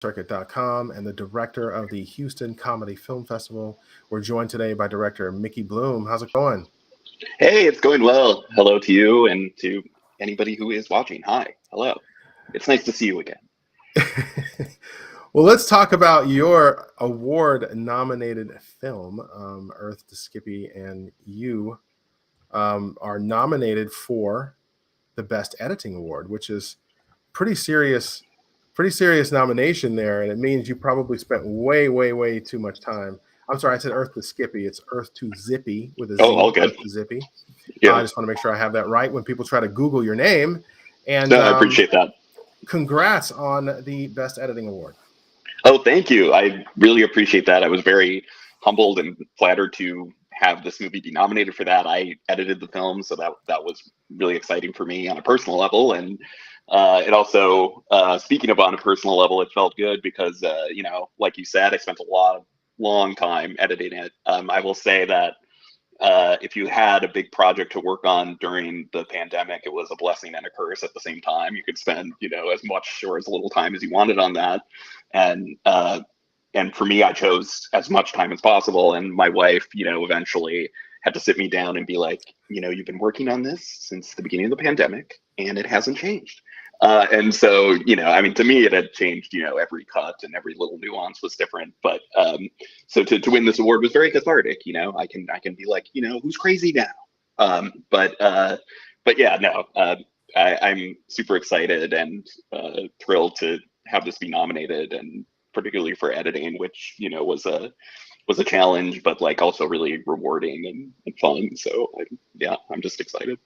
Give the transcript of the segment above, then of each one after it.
Circuit.com and the director of the Houston Comedy Film Festival. We're joined today by director Mickey Bloom. How's it going? Hey, it's going well. Hello to you and to anybody who is watching. Hi. Hello. It's nice to see you again. Well, let's talk about your award-nominated film, Earth to Skippy, and you are nominated for the Best Editing Award, which is pretty serious, pretty serious nomination there, and it means you probably spent way too much time. I'm sorry, I said Earth to Skippy. It's Earth to Zippy with a Oh, all Z. good. Earth to Zippy. I Yeah. just want to make sure I have that right when people try to Google your name. And No, I appreciate that. congrats on the Best Editing Award. Oh, thank you. I really appreciate that. I was very humbled and flattered to have this movie be nominated for that. I edited the film, so that was really exciting for me on a personal level. And it also, speaking of on a personal level, it felt good because, like you said, I spent long time editing it. I will say that if you had a big project to work on during the pandemic, it was a blessing and a curse at the same time. You could spend, as much or as little time as you wanted on that. And for me, I chose as much time as possible. And my wife, eventually had to sit me down and be like, you've been working on this since the beginning of the pandemic and it hasn't changed. And so, to me, it had changed, every cut and every little nuance was different. But so to win this award was very cathartic. I can be like, who's crazy now? But yeah, no, I'm super excited and thrilled to have this be nominated, and particularly for editing, which was a challenge, but like also really rewarding and fun. So I'm just excited.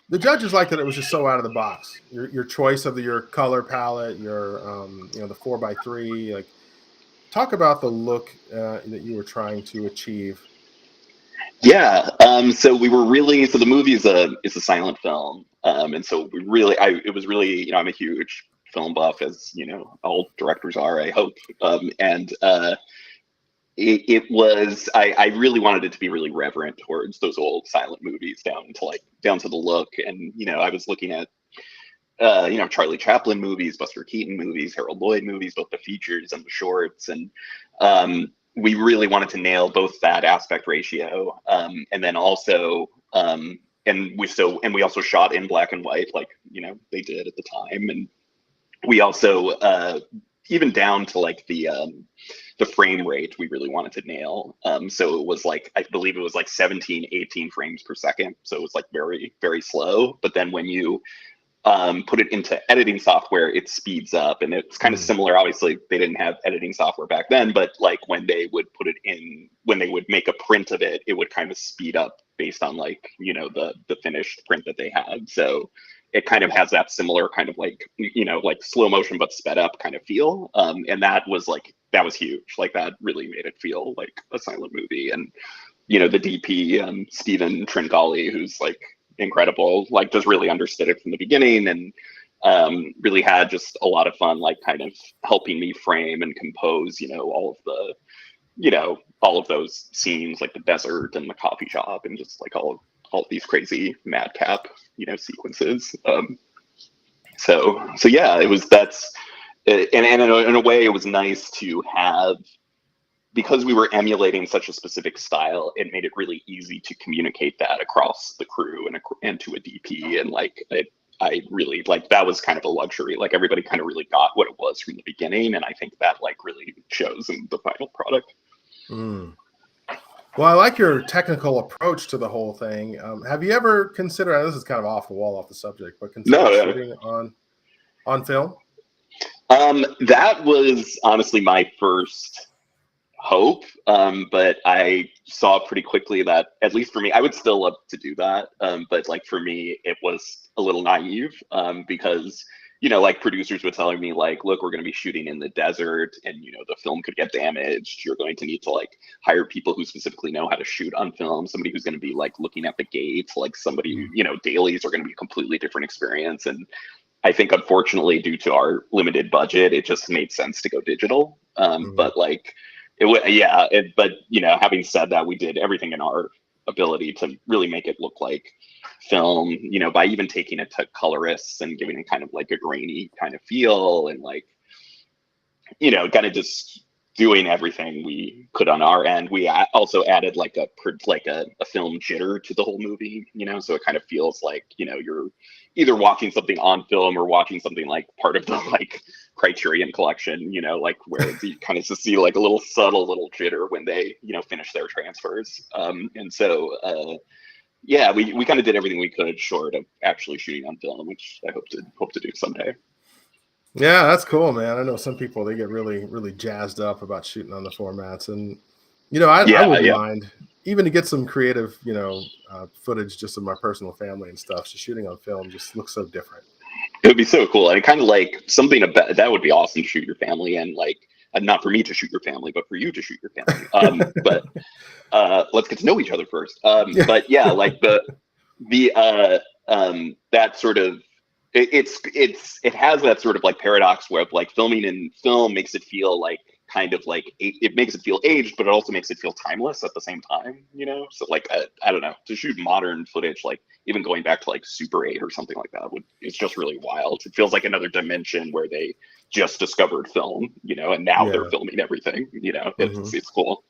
The judges liked that it was just so out of the box. Your choice of your color palette, your the 4x3. Like, talk about the look that you were trying to achieve. Yeah. So we were really, so the movie is a silent film. And so it was really, I'm a huge film buff, as, all directors are, I hope. And it was, I really wanted it to be really reverent towards those old silent movies, down to the look. And, I was looking at, Charlie Chaplin movies, Buster Keaton movies, Harold Lloyd movies, both the features and the shorts. And we really wanted to nail both that aspect ratio, and then also, and we also shot in black and white, like they did at the time, and we also even down to like the frame rate we really wanted to nail. So it was like, I believe it was like 17, 18 frames per second. So it was like very slow. But then when you put it into editing software, it speeds up, and it's kind of similar. Obviously, they didn't have editing software back then, but like when they would put it in, when they would make a print of it, it would kind of speed up based on like the finished print that they had. So it kind of has that similar kind of like like slow motion but sped up kind of feel. And that was huge. Like that really made it feel like a silent movie. And the DP, Stephen Tringali, who's like incredible, like just really understood it from the beginning, and really had just a lot of fun, like kind of helping me frame and compose, all of those scenes, like the desert and the coffee shop, and just like all of these crazy madcap, sequences. So yeah, and in a way, it was nice to have, because we were emulating such a specific style, it made it really easy to communicate that across the crew and to a DP. And like, I really, like, that was kind of a luxury. Like everybody kind of really got what it was from the beginning. And I think that like really shows in the final product. Well, I like your technical approach to the whole thing. Have you ever considered, this is kind of off the wall, off the subject, but considered shooting on film? That was honestly my first hope, but I saw pretty quickly that, at least for me, I would still love to do that, but like for me it was a little naive, because like producers were telling me like, look, we're going to be shooting in the desert, and the film could get damaged. You're going to need to like hire people who specifically know how to shoot on film, somebody who's going to be like looking at the gates, like somebody, dailies are going to be a completely different experience. And I think, unfortunately, due to our limited budget, it just made sense to go digital. But like, but having said that, we did everything in our ability to really make it look like film, by even taking it to colorists and giving it kind of like a grainy kind of feel, and like kind of just doing everything we could on our end. We also added like a film jitter to the whole movie, so it kind of feels like, you're either watching something on film or watching something like part of the like Criterion collection, like where you kind of just see like a little subtle little jitter when they, finish their transfers. And so, yeah, we kind of did everything we could short of actually shooting on film, which I hope to do someday. Yeah, that's cool, man. I know some people, they get really, really jazzed up about shooting on the formats, and I Yeah, wouldn't yeah. mind even to get some creative, footage just of my personal family and stuff. So shooting on film just looks so different. It would be so cool, and kind of like something about that would be awesome to shoot your family, and like not for me to shoot your family, but for you to shoot your family. But let's get to know each other first. Yeah. But yeah, like that sort of it has that sort of like paradox where like filming in film makes it feel like kind of like it makes it feel aged, but it also makes it feel timeless at the same time, so like I don't know, to shoot modern footage, like even going back to like Super 8 or something like that, it's just really wild. It feels like another dimension where they just discovered film, and now they're Yeah. filming everything. Hmm. It's cool.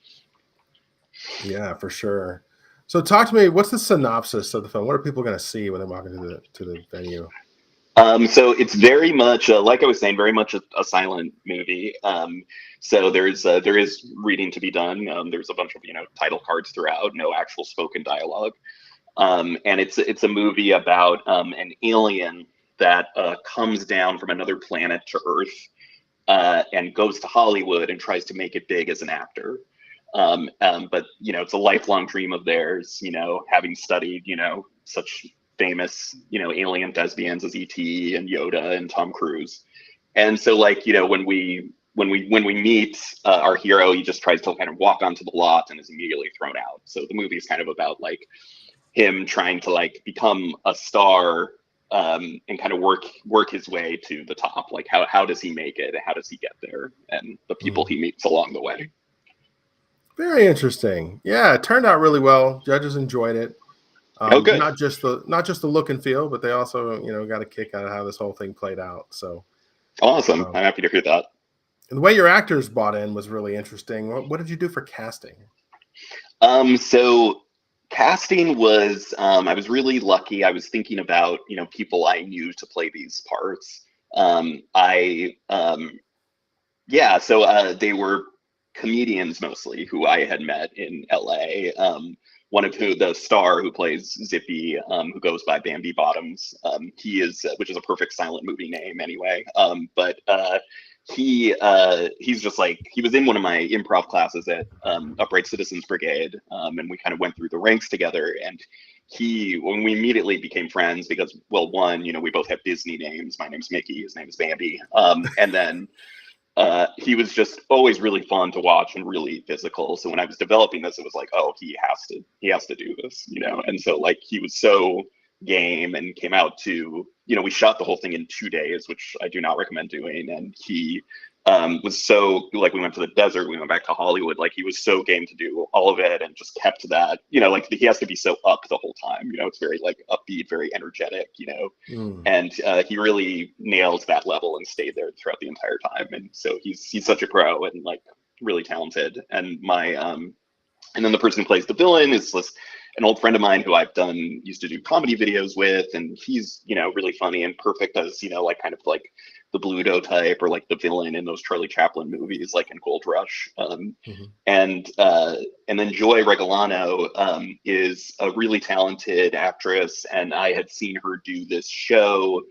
Yeah, for sure. So talk to me, what's the synopsis of the film? What are people going to see when they walk into the venue? So it's very much, like I was saying, very much a silent movie. So there is reading to be done. There's a bunch of title cards throughout, no actual spoken dialogue. And it's a movie about an alien that comes down from another planet to Earth, and goes to Hollywood and tries to make it big as an actor. But it's a lifelong dream of theirs. Having studied such famous alien thespians as E.T. and Yoda and Tom Cruise. And so like when we meet our hero, he just tries to kind of walk onto the lot and is immediately thrown out. So the movie is kind of about like him trying to like become a star, and kind of work his way to the top. Like how does he make it? How does he get there? And the people Mhm. he meets along the way. Very interesting. Yeah, it turned out really well. Judges enjoyed it. Oh, good. Not just the look and feel, but they also got a kick out of how this whole thing played out. So Awesome. um, I'm happy to hear that. and the way your actors bought in was really interesting. What did you do for casting? So casting was, I was really lucky. I was thinking about, people I knew to play these parts. Yeah, so they were comedians mostly who I had met in LA. One of the star who plays Zippy, who goes by Bambi Bottoms. He is, which is a perfect silent movie name anyway. But he's just like, he was in one of my improv classes at Upright Citizens Brigade, and we kind of went through the ranks together. And when we immediately became friends because, well, one, we both have Disney names. My name's Mickey, his name's Bambi. And then he was just always really fun to watch and really physical. So when I was developing this, it was like, oh, he has to do this, And so like he was so game and came out to, we shot the whole thing in 2 days, which I do not recommend doing. And he was so like, we went to the desert, we went back to Hollywood. Like he was so game to do all of it and just kept that, like he has to be so up the whole time. It's very like upbeat, very energetic, Mm. and he really nailed that level and stayed there throughout the entire time. And so he's such a pro and like really talented. And and then the person who plays the villain is an old friend of mine who I've used to do comedy videos with, and he's really funny and perfect as like kind of like the Bluto type or like the villain in those Charlie Chaplin movies, like in Gold Rush. Mhm. And then Joy Regalano is a really talented actress, and I had seen her do this show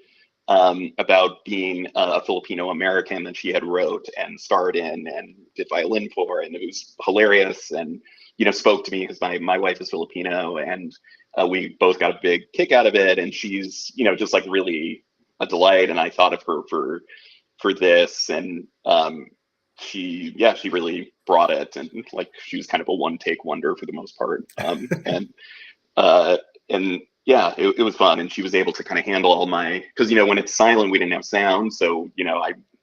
about being a Filipino American that she had wrote and starred in and did violin for, and it was hilarious and spoke to me because my wife is Filipino, and we both got a big kick out of it, and she's just like really a delight, and I thought of her for this, and she really brought it, and like she was kind of a one take wonder for the most part, uh, and yeah, it was fun, and she was able to kind of handle all my, because when it's silent we didn't have sound, so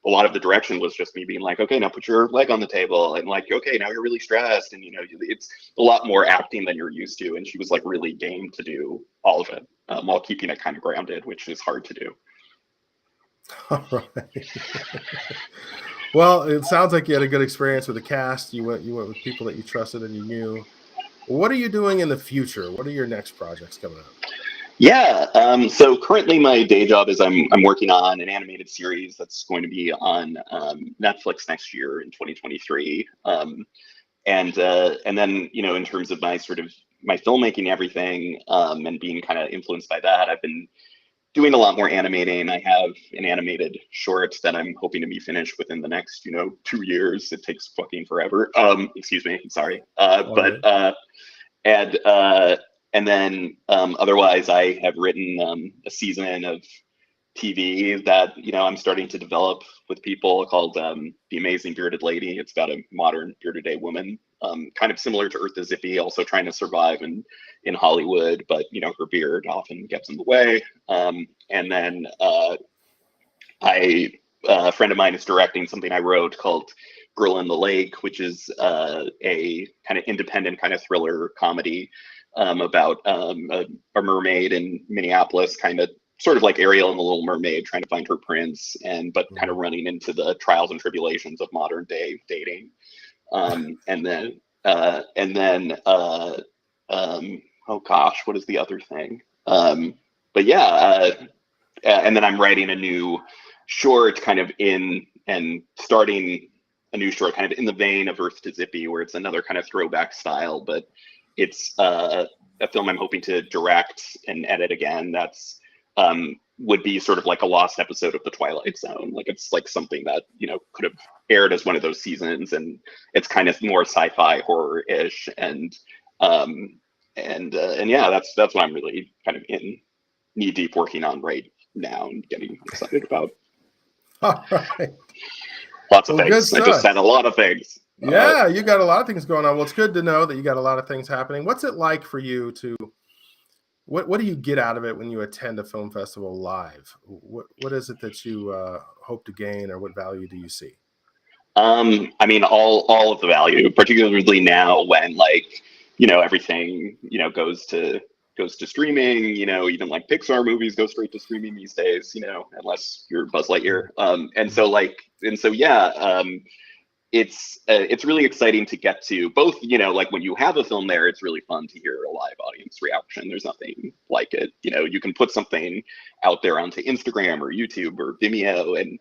a lot of the direction was just me being like, okay, now put your leg on the table, and like, okay, now you're really stressed, and it's a lot more acting than you're used to, and she was like really game to do all of it, while keeping it kind of grounded, which is hard to do. All right. Well, it sounds like you had a good experience with the cast. You went with people that you trusted and you knew. What are you doing in the future? What are your next projects coming up? Yeah. So currently, my day job is I'm working on an animated series that's going to be on Netflix next year in 2023. And then in terms of my sort of my filmmaking and everything, and being kind of influenced by that, I've been doing a lot more animating. I have an animated short that I'm hoping to be finished within the next 2 years. It takes fucking forever. Excuse me, I'm sorry. All But good. and uh, and then otherwise, I have written a season of TV that I'm starting to develop with people called The Amazing Bearded Lady. It's about a modern bearded day woman, kind of similar to Eartha Zippy, also trying to survive in Hollywood, but her beard often gets in the way. And then a friend of mine is directing something I wrote called Girl in the Lake, which is a kind of independent kind of thriller comedy about a mermaid in Minneapolis, kind of sort of like Ariel and the Little Mermaid, trying to find her prince, but kind of Mhm. running into the trials and tribulations of modern day dating. And then oh gosh, what is the other thing? But yeah, and then I'm writing a new short, kind of starting a new short, kind of in the vein of Earth to Zippy, where it's another kind of throwback style, but it's a film I'm hoping to direct and edit again. That's would be sort of like a lost episode of The Twilight Zone. Like it's like something that could have aired as one of those seasons, and it's kind of more sci-fi horror-ish, and yeah, that's what I'm really kind of in knee deep working on right now and getting excited about. All right. Lots of Well, good things. I just stuff. said a lot of things. Yeah, you got a lot of things going on. Well, it's good to know that you got a lot of things happening. What's it like for you to what do you get out of it when you attend a film festival live? What is it that you hope to gain, or what value do you see? I mean, all of the value, particularly now when everything goes to streaming. Even like Pixar movies go straight to streaming these days. Unless you're Buzz Lightyear. And so yeah. It's really exciting to get to both, like when you have a film there, it's really fun to hear a live audience reaction. There's nothing like it. You can put something out there onto Instagram or YouTube or Vimeo and,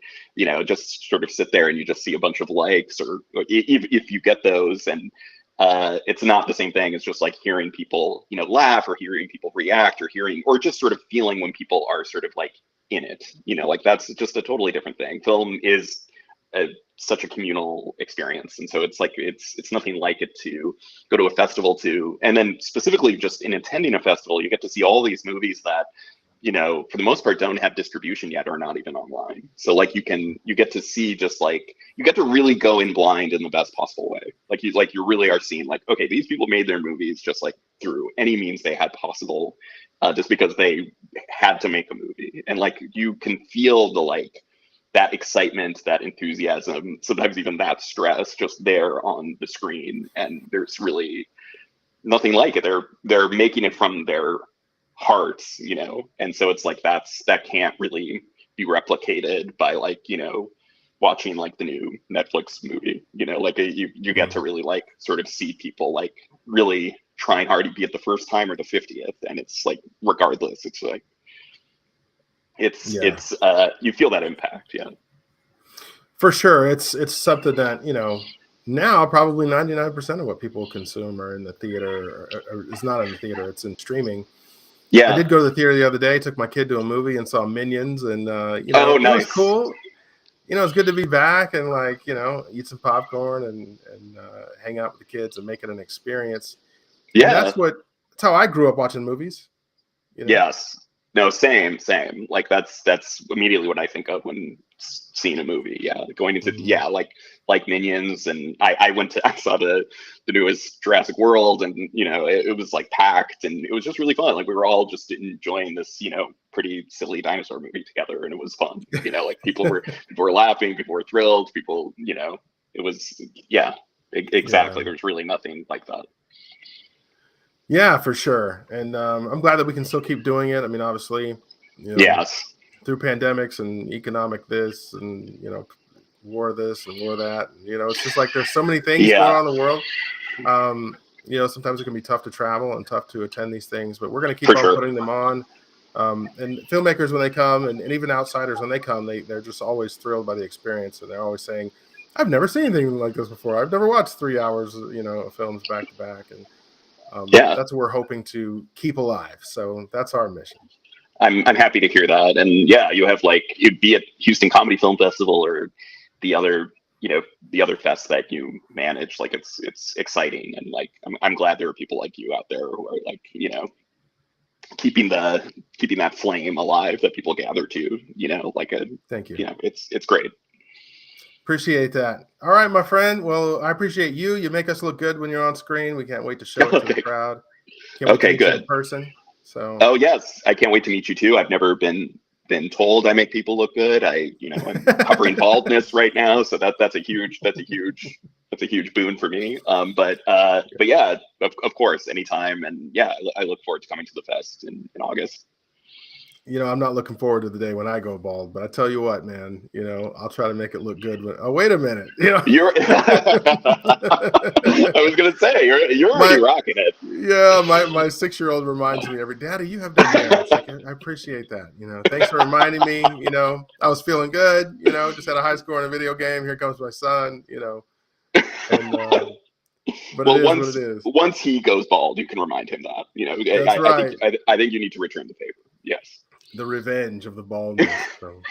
just sort of sit there and you just see a bunch of likes or if you get those. And it's not the same thing as just like hearing people, laugh or hearing people react or just sort of feeling when people are sort of like in it, like that's just a totally different thing. Film is such a communal experience, and so it's like it's nothing like it to go to a festival and then specifically just in attending a festival, you get to see all these movies that for the most part don't have distribution yet or not even online. So like you get to see just like you get to really go in blind in the best possible way. You really are seeing like, okay, these people made their movies just like through any means they had possible, just because they had to make a movie, and like you can feel the like that excitement, that enthusiasm, sometimes even that stress just there on the screen. And there's really nothing like it. They're making it from their hearts, and so it's like that can't really be replicated by watching like the new Netflix movie. Like you get to Mhm. really like sort of see people like really trying hard to be it the first time or the 50th, and it's like regardless, it's like Yeah, you feel that impact. Yeah. for sure. It's something that now probably 99% of what people consume are in the theater, or it's not in the theater. It's in streaming. I Yeah. did go to the theater the other day. Took my kid to a movie and saw Minions, and Oh, it was nice. cool. It's good to be back and like eat some popcorn and hang out with the kids and make it an experience. And Yeah. that's how I grew up watching movies. You know. Yes. No, same. Like that's immediately what I think of when seeing a movie. Yeah, going into Mhm. yeah, like Minions, and I saw the newest Jurassic World, and it was like packed, and it was just really fun. Like we were all just enjoying this pretty silly dinosaur movie together, and it was fun. Like people were laughing, people were thrilled, it was yeah, exactly. Yeah. There's really nothing like that. Yeah, for sure. And I'm glad that we can still keep doing it. I mean, obviously, you know, Yes. through pandemics and economic this and war this and war that. And, it's just like there's so many things going Yeah, on in the world. Sometimes it can be tough to travel and tough to attend these things, but we're going to keep for on sure. putting them on. And filmmakers, when they come, and even outsiders, when they come, they're just always thrilled by the experience. And they're always saying, I've never seen anything like this before. I've never watched 3 hours, of films back to back. And Yeah, that's what we're hoping to keep alive. So that's our mission. I'm happy to hear that. And yeah, you have like, it'd be at Houston Comedy Film Festival or the other, the other fests that you manage. Like it's exciting, and like I'm glad there are people like you out there who are like, keeping that flame alive that people gather to, Thank you. It's great. Appreciate that. All right, my friend. Well, I appreciate you. You make us look good when you're on screen. We can't wait to show it to the crowd. Can't wait to Okay, meet you good. in person. So. Oh yes, I can't wait to meet you too. I've never been told I make people look good. I'm covering baldness right now, so that's a huge boon for me. But yeah, of course, anytime, and yeah, I look forward to coming to the fest in August. I'm not looking forward to the day when I go bald, but I tell you what, man, I'll try to make it look good. Oh, wait a minute. You're I was gonna say you're already rocking it. Yeah, my 6-year-old reminds me every, Daddy, you have done hair. It's like, I appreciate that. Thanks for reminding me. I was feeling good. Just had a high score in a video game. Here comes my son. And but Well, it is what it is. once he goes bald, you can remind him that. That's right. I think you need to return the favor. Yes. The revenge of the baldness. So.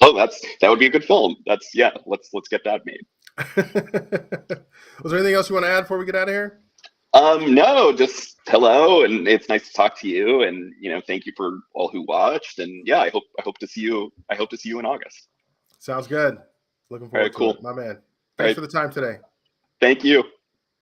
Oh, that would be a good film. Let's get that made. Was there anything else you want to add before we get out of here? No, just hello, and it's nice to talk to you, and thank you for all who watched, and yeah, I hope to see you in August. Sounds good. Looking forward to cool. it, my man. Thanks for the time today. Thank you.